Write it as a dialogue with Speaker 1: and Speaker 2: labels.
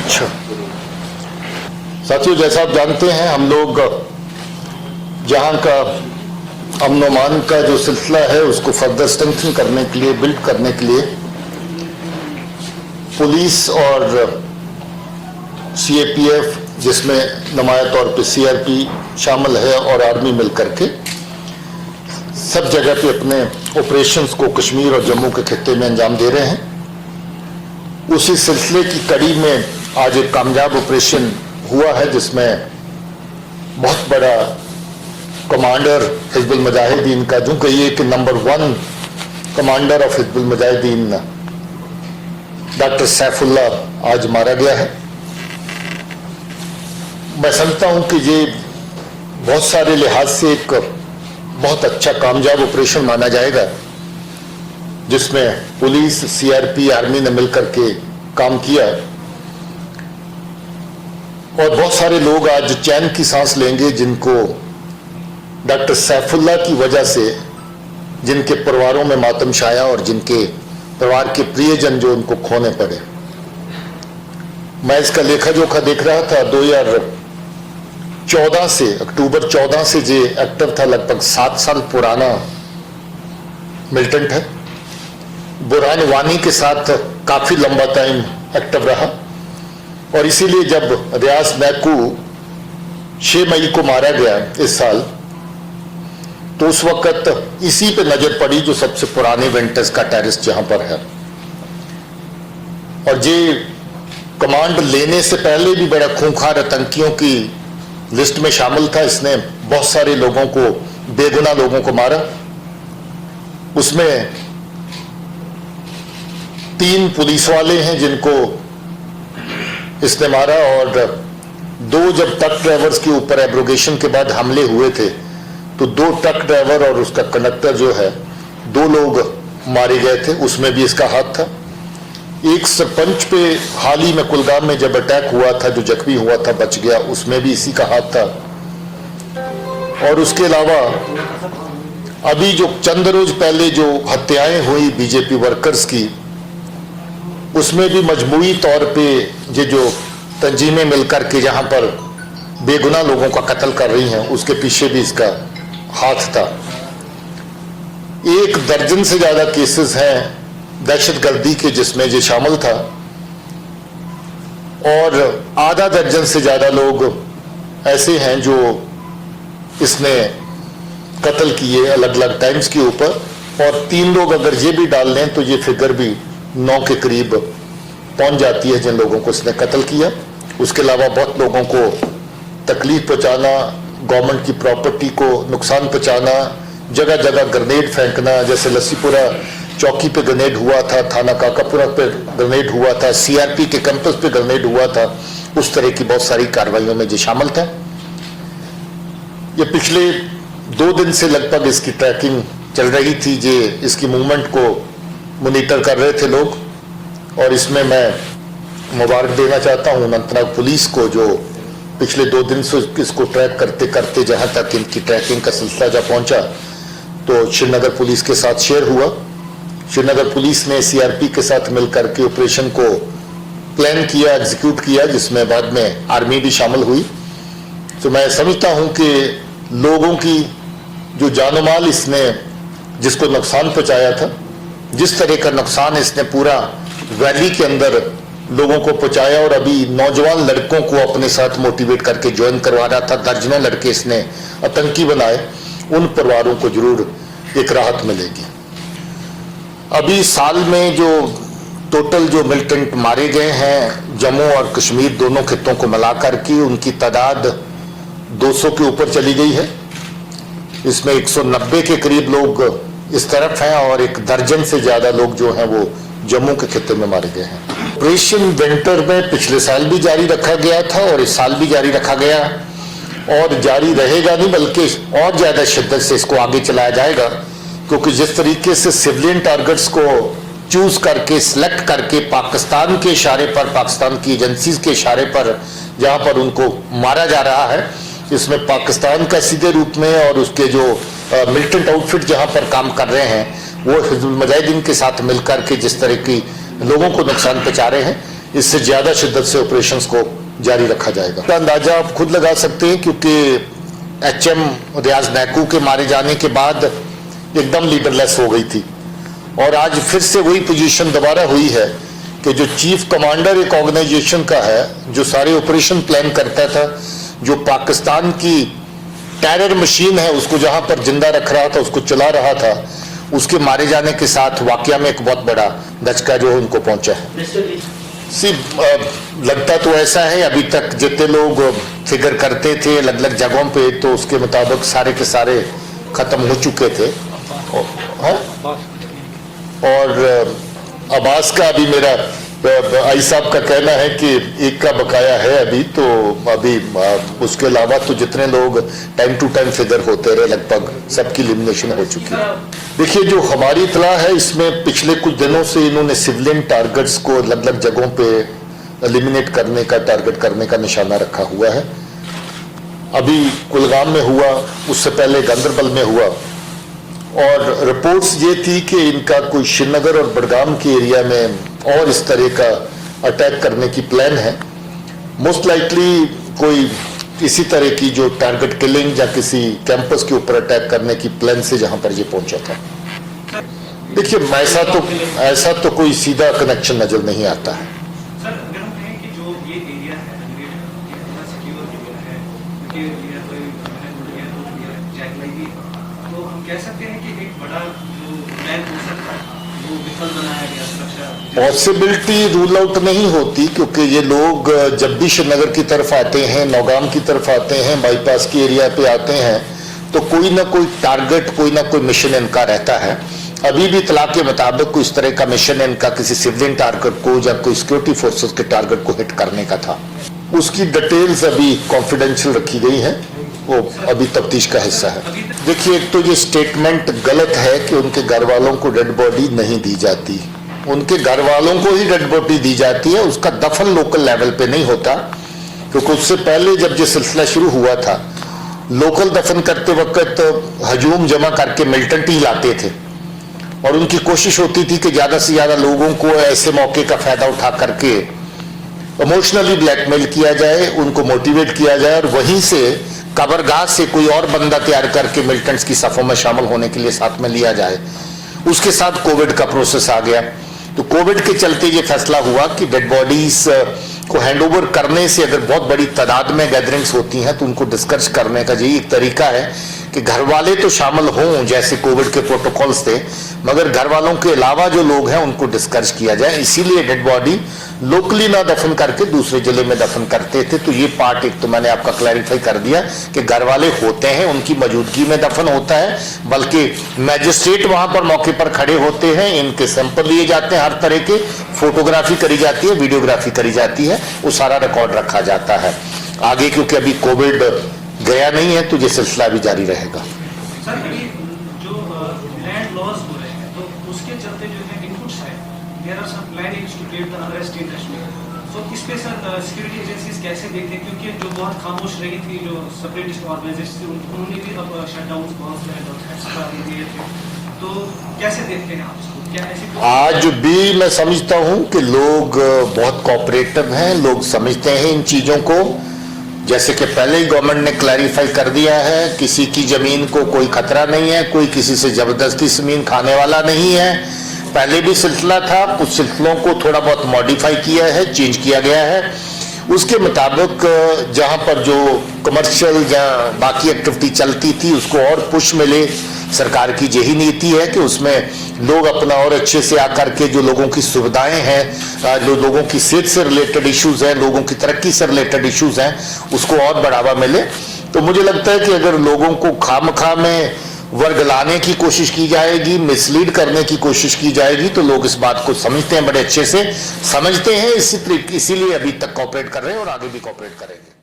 Speaker 1: अच्छा साथियों, जैसा आप जानते हैं, हम लोग जहां का अमन अमान का जो सिलसिला है उसको फर्दर स्ट्रेंथन करने के लिए, बिल्ड करने के लिए पुलिस और सीएपीएफ, जिसमें नुमाया तौर पे सीआरपी शामिल है, और आर्मी मिलकर के सब जगह पे अपने ऑपरेशंस को कश्मीर और जम्मू के खित्ते में अंजाम दे रहे हैं। उसी सिलसिले की कड़ी में आज एक कामयाब ऑपरेशन हुआ है जिसमें बहुत बड़ा कमांडर हिजबुल मुजाहिदीन का, जो कहिए कि number 1 commander of Hizbul Mujahideen doctor Saifullah आज मारा गया है। मैं समझता हूं कि ये बहुत सारे लिहाज से एक बहुत अच्छा कामयाब ऑपरेशन माना जाएगा, जिसमें पुलिस, सीआरपी, आर्मी ने मिलकर के काम किया, और बहुत सारे लोग आज चैन की सांस लेंगे जिनको डॉक्टर सैफुल्लाह की वजह से, जिनके परिवारों में मातम छाया और जिनके परिवार के प्रियजन जो उनको खोने पड़े। मैं इसका लेखा जोखा देख रहा था, 2014 से, अक्टूबर 14 से जो एक्टिव था, लगभग 7 साल पुराना मिलिटेंट है। बुरहान वानी के साथ काफी लंबा टाइम एक्टिव रहा, और इसीलिए जब रियाज मैकू 6 मई को मारा गया इस साल, तो उस वक्त इसी पे नजर पड़ी जो सबसे पुराने विंटर्स का टेररिस्ट जहां पर है, और ये कमांड लेने से पहले भी बड़ा खूंखार आतंकियों की लिस्ट में शामिल था। इसने बहुत सारे लोगों को, बेगुनाह लोगों को मारा। उसमें 3 पुलिस वाले हैं जिनको इसने मारा, और 2 जब ट्रक ड्राइवर्स के ऊपर एब्रोगेशन के बाद हमले हुए थे, तो 2 ट्रक ड्राइवर और उसका कंडक्टर जो है, 2 लोग मारे गए थे, उसमें भी इसका हाथ था। एक सरपंच पे हाल ही में कुलगाम में जब अटैक हुआ था, जो जख्मी हुआ था, बच गया, उसमें भी इसी का हाथ था। और उसके अलावा अभी जो चंद रोज पहले जो हत्याएं हुई बीजेपी वर्कर्स की, उसमें भी मजमूई तौर पे ये जो तंजीमें मिलकर के जहां पर बेगुनाह लोगों का कत्ल कर रही हैं, उसके पीछे भी इसका हाथ था। 1 दर्जन से ज्यादा केसेस हैं दहशतगर्दी के जिसमें ये शामिल था, और आधा दर्जन से ज्यादा लोग ऐसे हैं जो इसने कत्ल किए अलग अलग टाइम्स के ऊपर, और 3 लोग अगर ये भी डाल लें तो ये फिगर भी 9 के करीब पहुंच जाती है जिन लोगों को इसने कत्ल किया। उसके अलावा बहुत लोगों को तकलीफ पहुंचाना, गवर्नमेंट की प्रॉपर्टी को नुकसान पहुंचाना, जगह जगह ग्रेनेड फेंकना, जैसे लस्सीपुरा चौकी पे ग्रेनेड हुआ था, थाना काकापुरा पे ग्रेनेड हुआ था, सीआरपी के कैंपस पे ग्रेनेड हुआ था, उस तरह की बहुत सारी कार्रवाइयों में जो शामिल था। ये पिछले 2 दिन से लगभग इसकी ट्रैकिंग चल रही थी, जे इसकी मूवमेंट को मॉनिटर कर रहे थे लोग, और इसमें मैं मुबारक देना चाहता हूं अनंतनाग पुलिस को, जो पिछले 2 दिन से इसको ट्रैक करते करते जहां तक इनकी ट्रैकिंग का सिलसिला जब पहुंचा, तो श्रीनगर पुलिस के साथ शेयर हुआ। श्रीनगर पुलिस ने सीआरपी के साथ मिलकर के ऑपरेशन को प्लान किया, एग्जीक्यूट किया, जिसमें बाद में आर्मी भी शामिल हुई। तो मैं समझता हूं कि लोगों की जो जानो माल इसने जिसको नुकसान पहुंचाया था, जिस तरह का नुकसान इसने पूरा वैली के अंदर लोगों को पहुंचाया, और अभी नौजवान लड़कों को अपने साथ मोटिवेट करके ज्वाइन करवा रहा था, दर्जनों लड़के इसने आतंकी बनाए, उन परिवारों को जरूर एक राहत मिलेगी। अभी साल में जो टोटल जो मिलिटेंट मारे गए हैं जम्मू और कश्मीर दोनों खित्तों को मिलाकर के, उनकी तादाद 200 के ऊपर चली गई है। इसमें 190 के करीब लोग इस तरफ हैं, और 1 दर्जन से ज्यादा लोग जो हैं वो जम्मू के खित्ते में मारे गए हैं। ऑपरेशन विंटर में पिछले साल भी जारी रखा गया था, और इस साल भी जारी रखा गया, और जारी रहेगा नहीं बल्कि और ज्यादा शिद्दत से इसको आगे चलाया जाएगा, क्योंकि जिस तरीके से सिविलियन टारगेट्स को चूज करके, सिलेक्ट करके, पाकिस्तान के इशारे पर, पाकिस्तान की एजेंसीज के इशारे पर जहां पर उनको मारा जा रहा है, इसमें पाकिस्तान का सीधे रूप में, और उसके जो मिलिटेंट आउटफिट जहां पर काम कर रहे हैं वो हिजबुल मुजाहिदीन के साथ मिलकर के जिस तरह की लोगों को नुकसान पहुंचा रहे हैं, इससे ज्यादा शिद्दत से ऑपरेशंस को जारी रखा जाएगा। का अंदाजा आप खुद लगा सकते हैं, क्योंकि एचएम रियाज नैकू के मारे जाने के बाद एकदम लीडरलेस हो गई थी और आज फिर से वही पोजीशन दोबारा हुई है कि जो चीफ कमांडर एक ऑर्गेनाइजेशन का है, जो सारे ऑपरेशन प्लान करता था, जो पाकिस्तान की टेरर मशीन है उसको जहां पर जिंदा रख रहा था, उसको चला रहा था, उसके मारे जाने के साथ वाकया में एक बहुत बड़ा धचका जो है उनको पहुंचा है। लगता तो ऐसा है, अभी तक जितने लोग फिगर करते थे अलग अलग जगहों पे, तो उसके मुताबिक सारे के सारे खत्म हो चुके थे। और अब्बास का अभी मेरा आई साहब का कहना है कि एक का बकाया है अभी, तो अभी उसके अलावा तो जितने लोग टाइम टू टाइम फिगर होते रहे लगभग सबकी एलिमिनेशन हो चुकी है। देखिए, जो हमारी इतला है इसमें पिछले कुछ दिनों से इन्होंने सिविलियन टारगेट्स को अलग अलग जगहों पे एलिमिनेट करने का, टारगेट करने का निशाना रखा हुआ है। अभी कुलगाम में हुआ, उससे पहले गांदरबल में हुआ, और रिपोर्ट्स ये थी कि इनका कोई श्रीनगर और बडगाम के एरिया में और इस तरह का अटैक करने की प्लान है। मोस्ट लाइकली कोई इसी तरह की जो टारगेट किलिंग या किसी कैंपस के ऊपर अटैक करने की प्लान से जहां पर ये पहुंचा था। देखिए, ऐसा तो कोई सीधा कनेक्शन नजर नहीं आता है।
Speaker 2: सर, अगर हम कहें कि जो ये एरिया है सिक्योर है, तो हम कह सकते हैं कि एक बड़ा जो प्लान हो सकता है वो विफल बनाया गया सुरक्षा।
Speaker 1: पॉसिबिलिटी रूल आउट नहीं होती, क्योंकि ये लोग जब भी श्रीनगर की तरफ आते हैं, नौगाम की तरफ आते हैं, बाईपास के एरिया पे आते हैं, तो कोई ना कोई टारगेट, कोई ना कोई मिशन इनका रहता है। अभी भी इत्तला के मुताबिक कोई इस तरह का मिशन इनका किसी सिविलियन टारगेट को या कोई सिक्योरिटी फोर्सेस के टारगेट को हिट करने का था। उसकी डिटेल्स अभी कॉन्फिडेंशियल रखी गई है, वो अभी तफ्तीश का हिस्सा है। देखिए, एक तो ये स्टेटमेंट गलत है कि उनके घर वालों को डेड बॉडी नहीं दी जाती। उनके घर वालों को ही डेड बॉडी दी जाती है, उसका दफन लोकल लेवल पे नहीं होता, क्योंकि उससे पहले जब ये सिलसिला शुरू हुआ था, लोकल दफन करते वक्त हजूम जमा करके मिलिटेंट ही लाते थे और उनकी कोशिश होती थी कि ज्यादा से ज्यादा लोगों को ऐसे मौके का फायदा उठा करके इमोशनली ब्लैकमेल किया जाए, उनको मोटिवेट किया जाए और वहीं से कब्रगाह से कोई और बंदा तैयार करके मिलिटेंट्स की सफों में शामिल होने के लिए साथ में लिया जाए। उसके साथ कोविड का प्रोसेस आ गया, तो कोविड के चलते ये फैसला हुआ कि डेड बॉडीज को हैंडओवर करने से अगर बहुत बड़ी तादाद में गैदरिंग्स होती हैं तो उनको डिस्कस करने का यही एक तरीका है कि घर वाले तो शामिल हों, जैसे कोविड के प्रोटोकॉल्स थे, मगर घर वालों के अलावा जो लोग हैं उनको डिस्कस किया जाए। इसीलिए डेड बॉडी लोकली ना दफन करके दूसरे जिले में दफन करते थे। तो ये पार्ट एक तो मैंने आपका क्लैरिफाई कर दिया कि घर वाले होते हैं, उनकी मौजूदगी में दफन होता है, बल्कि मैजिस्ट्रेट वहां पर मौके पर खड़े होते हैं, इनके सैंपल लिए जाते हैं, हर तरह के फोटोग्राफी करी जाती है, वीडियोग्राफी करी जाती है, वो सारा रिकॉर्ड रखा जाता है। आगे क्योंकि अभी कोविड गया नहीं है तो ये सिलसिला भी जारी रहेगा।
Speaker 2: सर, जो लैंड लॉस हो रहे हैं तो उसके चलते जो है इनपुट्स है, there are some plannings to create the arrest in Kashmir. So इस पे सर सिक्योरिटी एजेंसीज कैसे देखते हैं, क्योंकि जो बहुत खामोश रही थी जो सेपरेटिस्ट ऑर्गेनाइजेशन उन्होंने भी अब शटडाउन बहुत दिए थे, तो कैसे देखते हैं आप इसको? क्या ऐसी
Speaker 1: आज भी मैं समझता हूं कि लोग बहुत कोऑपरेटिव हैं, लोग समझते हैं इन चीजों को। जैसे कि पहले ही गवर्नमेंट ने क्लैरिफाई कर दिया है, किसी की जमीन को कोई खतरा नहीं है, कोई किसी से जबरदस्ती जमीन खाने वाला नहीं है। पहले भी सिलसिला था, कुछ सिलसिलों को थोड़ा बहुत मॉडिफाई किया है, चेंज किया गया है। उसके मुताबिक जहां पर जो कमर्शियल या बाकी एक्टिविटी चलती थी उसको और पुश मिले। सरकार की यही नीति है कि उसमें लोग अपना और अच्छे से आकर के जो लोगों की सुविधाएं हैं, जो लोगों की सेहत से रिलेटेड इश्यूज हैं, लोगों की तरक्की से रिलेटेड इश्यूज हैं, उसको और बढ़ावा मिले। तो मुझे लगता है कि अगर लोगों को खामखा में वर्गलाने की कोशिश की जाएगी, मिसलीड करने की कोशिश की जाएगी, तो लोग इस बात को समझते हैं, बड़े अच्छे से समझते हैं, इसीलिए अभी तक कॉपरेट कर रहे हैं और आगे भी कॉपरेट करेंगे।